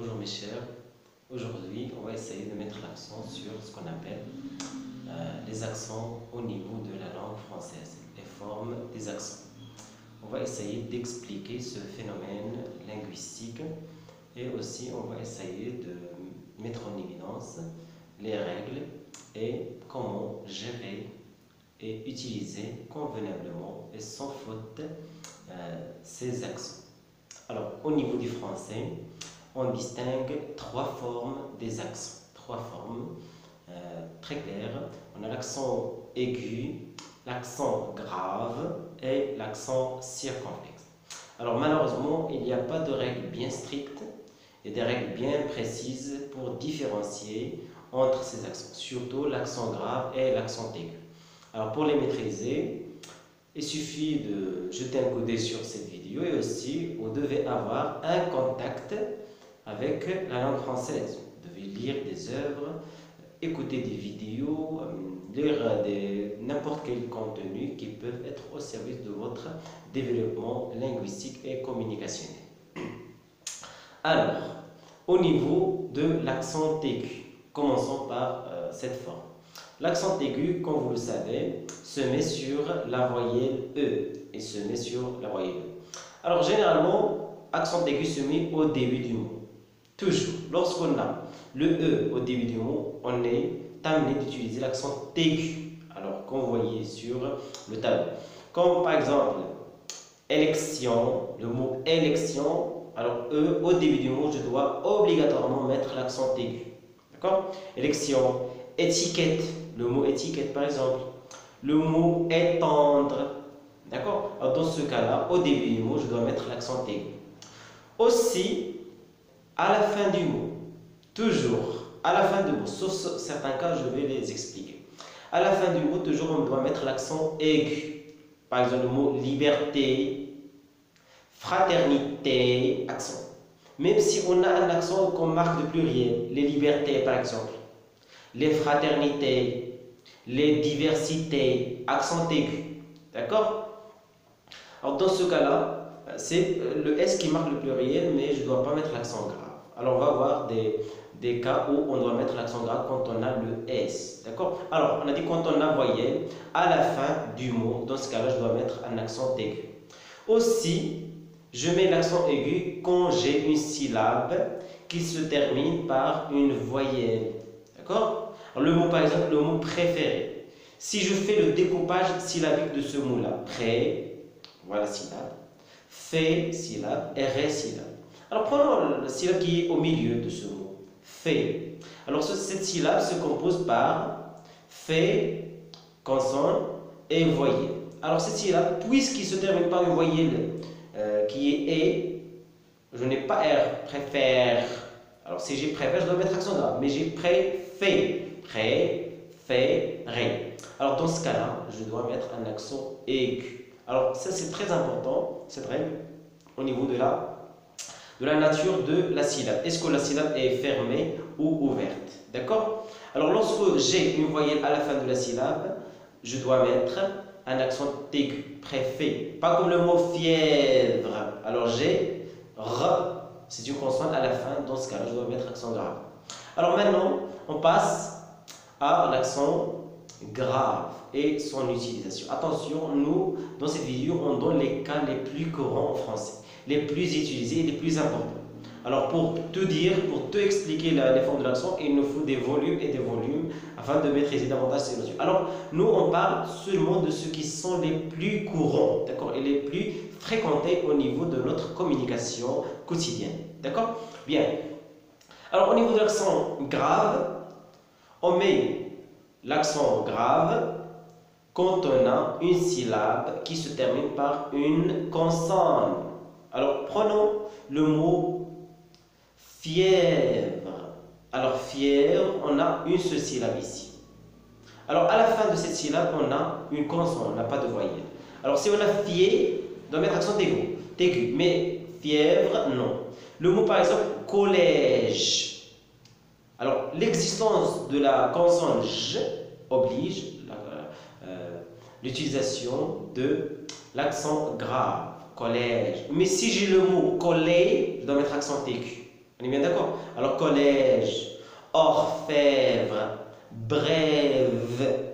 Bonjour mes chers, aujourd'hui on va essayer de mettre l'accent sur ce qu'on appelle les accents au niveau de la langue française, les formes des accents. On va essayer d'expliquer ce phénomène linguistique et aussi on va essayer de mettre en évidence les règles et comment gérer et utiliser convenablement et sans faute ces accents. Alors au niveau du français, on distingue trois formes des accents, trois formes très claires. On a l'accent aigu, l'accent grave et l'accent circonflexe. Alors malheureusement, il n'y a pas de règles bien strictes et des règles bien précises pour différencier entre ces accents, surtout l'accent grave et l'accent aigu. Alors pour les maîtriser, il suffit de jeter un coup d'œil sur cette vidéo et aussi vous devez avoir un contact avec la langue française. Vous devez lire des œuvres, écouter des vidéos, lire n'importe quel contenu qui peuvent être au service de votre développement linguistique et communicationnel. Alors, au niveau de l'accent aigu, commençons par cette forme. L'accent aigu, comme vous le savez, se met sur la voyelle E et se met sur la voyelle E. Alors, généralement, accent aigu se met au début du mot. Toujours, lorsqu'on a le E au début du mot, on est amené d'utiliser l'accent aigu. Alors, comme vous voyez sur le tableau. Comme par exemple, élection, le mot élection. Alors, E au début du mot, je dois obligatoirement mettre l'accent aigu. D'accord? Élection, étiquette, le mot étiquette par exemple. Le mot étendre. D'accord? Dans ce cas-là, au début du mot, je dois mettre l'accent aigu. Aussi, à la fin du mot, toujours à la fin du mot, sauf certains cas, je vais les expliquer. À la fin du mot, toujours on doit mettre l'accent aigu. Par exemple, le mot liberté, fraternité, accent. Même si on a un accent qu'on marque de pluriel, les libertés par exemple, les fraternités, les diversités, accent aigu. D'accord? Alors dans ce cas-là, c'est le S qui marque le pluriel, mais je ne dois pas mettre l'accent grave. Alors on va voir des cas où on doit mettre l'accent grave quand on a le S. D'accord? Alors on a dit quand on a voyelle, à la fin du mot, dans ce cas-là, je dois mettre un accent aigu. Aussi, je mets l'accent aigu quand j'ai une syllabe qui se termine par une voyelle. D'accord? Le mot, par exemple, le mot préféré. Si je fais le découpage syllabique de ce mot-là, pré, voilà syllabe, fait, syllabe, et ré, syllabe. Alors prenons la syllabe qui est au milieu de ce mot, fait. Alors cette syllabe se compose par fait, consonne et voyelle. Alors cette syllabe, puisqu'il se termine par une voyelle qui est je n'ai pas R, préfère. Alors si j'ai préfère, je dois mettre accent grave, mais j'ai préfet, préféré. Alors dans ce cas-là, je dois mettre un accent aigu. Alors ça c'est très important, cette règle, au niveau de la nature de la syllabe. Est-ce que la syllabe est fermée ou ouverte? D'accord? Alors lorsque j'ai une voyelle à la fin de la syllabe, je dois mettre un accent aigu, préfet. Pas comme le mot fièvre. Alors j'ai R, c'est une consonne à la fin. Dans ce cas-là, je dois mettre accent grave. Alors maintenant, on passe à l'accent grave et son utilisation. Attention, nous, dans cette vidéo, on donne les cas les plus courants en français, les plus utilisés et les plus importants. Alors pour te dire, pour te expliquer les formes de l'accent, il nous faut des volumes et des volumes afin de maîtriser davantage ces notions. Alors nous, on parle seulement de ceux qui sont les plus courants, d'accord, et les plus fréquentés au niveau de notre communication quotidienne, d'accord? Bien. Alors au niveau de l'accent grave, on met l'accent grave quand on a une syllabe qui se termine par une consonne. Alors prenons le mot fièvre. Alors fièvre, on a une seule syllabe ici. Alors à la fin de cette syllabe, on a une consonne, on n'a pas de voyelle. Alors si on a fié, on doit mettre accent aigu. Mais fièvre, non. Le mot par exemple collège. Alors l'existence de la consonne J oblige l'utilisation de l'accent grave, collège. Mais si j'ai le mot collé, je dois mettre accent aigu. On est bien d'accord? Alors, collège, orfèvre, brève.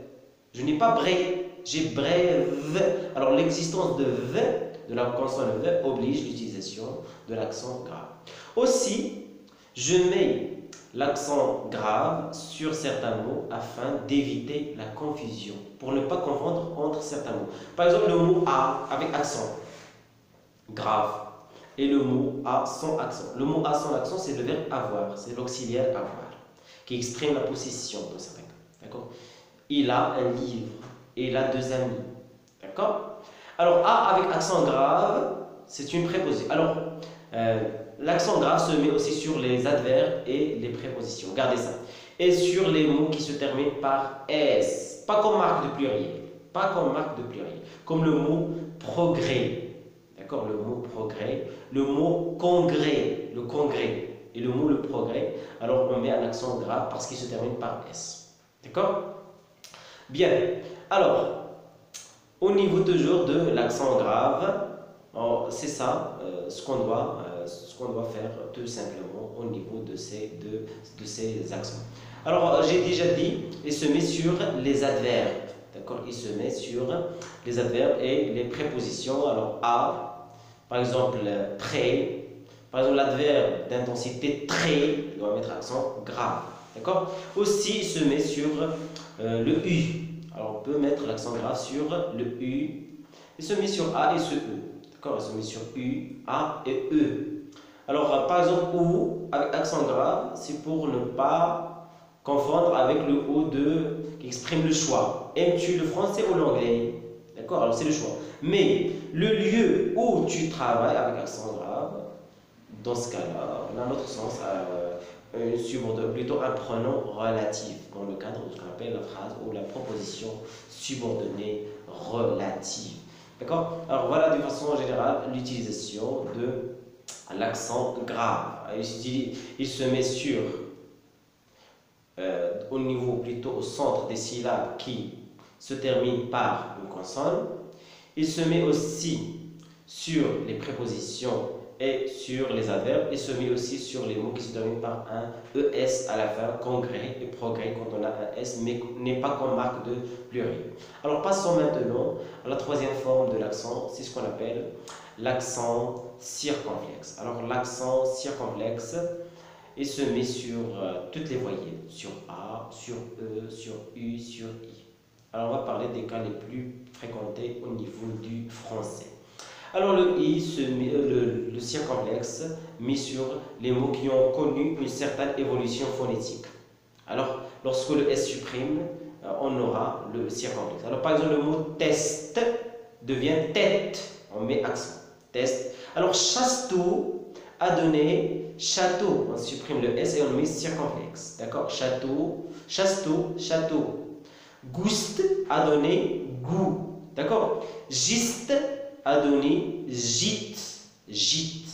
Je n'ai pas bré, j'ai brève. Alors, l'existence de V, de la consonne V, oblige l'utilisation de l'accent grave. Aussi, je mets l'accent grave sur certains mots afin d'éviter la confusion, pour ne pas confondre entre certains mots. Par exemple, le mot A avec accent grave et le mot A sans accent. Le mot A sans accent, c'est le verbe avoir, c'est l'auxiliaire avoir, qui exprime la possession dans certains cas. D'accord? Il a un livre et il a 2 amis. D'accord? Alors, A avec accent grave, c'est une préposition. Alors, l'accent grave se met aussi sur les adverbes et les prépositions. Gardez ça. Et sur les mots qui se terminent par S. Pas comme marque de pluriel. Pas comme marque de pluriel. Comme le mot progrès. D'accord? Le mot progrès. Le mot congrès. Le congrès. Et le mot le progrès. Alors on met un accent grave parce qu'il se termine par S. D'accord? Bien. Alors, au niveau toujours de l'accent grave, c'est ça ce qu'on doit faire tout simplement au niveau de ces accents. Alors, j'ai déjà dit, il se met sur les adverbes. D'accord? Il se met sur les adverbes et les prépositions. Alors, à, par exemple, très. Par exemple, l'adverbe d'intensité très doit mettre accent grave. D'accord? Aussi, il se met sur le U. Alors, on peut mettre l'accent grave sur le U. Il se met sur A et sur E. D'accord? Il se met sur U, A et E. Alors, par exemple, OU avec accent grave, c'est pour ne pas confondre avec le O qui exprime le choix. Aimes-tu le français ou l'anglais? D'accord? Alors, c'est le choix. Mais le lieu où tu travailles avec accent grave, dans ce cas-là, on a notre sens, plutôt un pronom relatif dans le cadre de ce qu'on appelle la phrase ou la proposition subordonnée relative. D'accord? Alors voilà de façon générale l'utilisation de l'accent grave. Il se met sur, au niveau plutôt au centre des syllabes qui se terminent par une consonne. Il se met aussi sur les prépositions et sur les adverbes, et se met aussi sur les mots qui se terminent par un ES à la fin, congrès et progrès quand on a un S, mais n'est pas comme marque de pluriel. Alors passons maintenant à la troisième forme de l'accent, c'est ce qu'on appelle l'accent circonflexe. Alors l'accent circonflexe, il se met sur toutes les voyelles, sur A, sur E, sur U, sur I. Alors on va parler des cas les plus fréquentés au niveau du français. Alors le I, le circonflexe, mis sur les mots qui ont connu une certaine évolution phonétique. Alors lorsque le S supprime, on aura le circonflexe. Alors par exemple le mot test devient tête, on met accent, test. Alors chasteau a donné château, on supprime le S et on met circonflexe. D'accord? Château, chasteau, château. Gouste a donné goût. D'accord? Giste a donné gîte, gîte.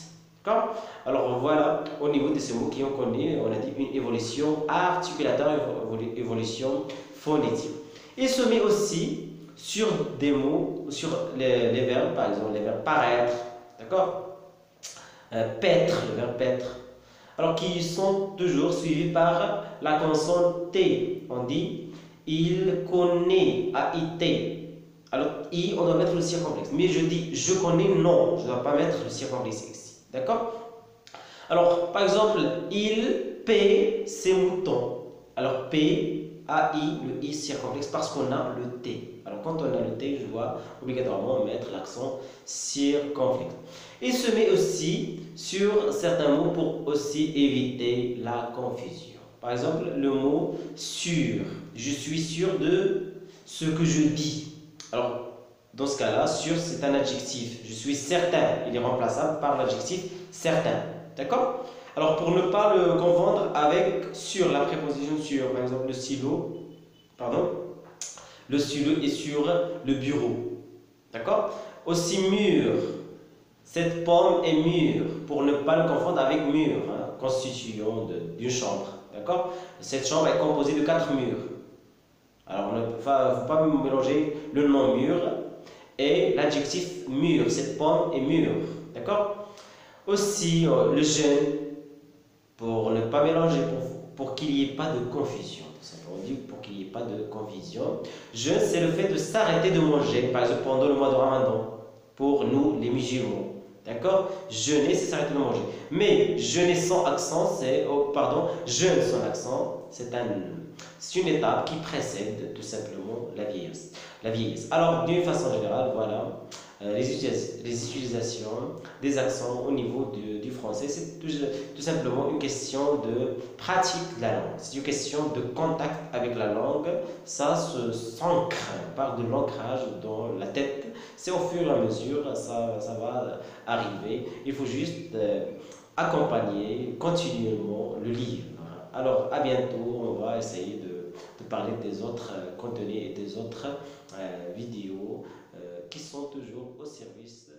D'accord? Alors voilà, au niveau de ces mots qui ont connu, on a dit une évolution articulatoire, une évolution phonétique. Il se met aussi sur des mots, sur les verbes, par exemple les verbes paraître, d'accord? Paître, le verbe paître. Alors qui sont toujours suivis par la consonne T. On dit il connaît, A-I-T. Alors, I, on doit mettre le circonflexe. Mais je dis je connais, non, je ne dois pas mettre le circonflexe ici. D'accord? Alors, par exemple, il paie ses moutons. Alors, P, A-I, le I circonflexe parce qu'on a le T. Alors, quand on a le T, je dois obligatoirement mettre l'accent circonflexe. Il se met aussi sur certains mots pour aussi éviter la confusion. Par exemple, le mot sûr. Je suis sûr de ce que je dis. Alors, dans ce cas-là, sûr, c'est un adjectif. Je suis certain. Il est remplaçable par l'adjectif certain. D'accord? Alors, pour ne pas le confondre avec sur, la préposition sur, par exemple, le stylo, le stylo est sur le bureau. D'accord? Aussi mûr. Cette pomme est mûre, pour ne pas le confondre avec mur, constituant d'une chambre. D'accord? Cette chambre est composée de 4 murs. Alors, il ne faut pas mélanger le nom mûr et l'adjectif mûr. Cette pomme est mûre. D'accord? Aussi, le jeune, pour ne pas mélanger, pour qu'il n'y ait pas de confusion. Tout simplement, on dit pour qu'il n'y ait pas de confusion. Jeûne, c'est le fait de s'arrêter de manger, par exemple pendant le mois de Ramadan, pour nous les musulmans. D'accord? Jeûner, c'est s'arrêter de manger. Mais jeûner sans accent, jeûne sans accent, c'est une étape qui précède tout simplement la vieillesse. La vieillesse. Alors, d'une façon générale, voilà, les utilisations des accents au niveau du français, c'est tout simplement une question de pratique de la langue. C'est une question de contact avec la langue. Ça s'ancre, on parle de l'ancrage dans la tête. C'est au fur et à mesure, ça va arriver. Il faut juste accompagner continuellement le livre. Alors, à bientôt, on va essayer de parler des autres contenus et des autres vidéos qui sont toujours au service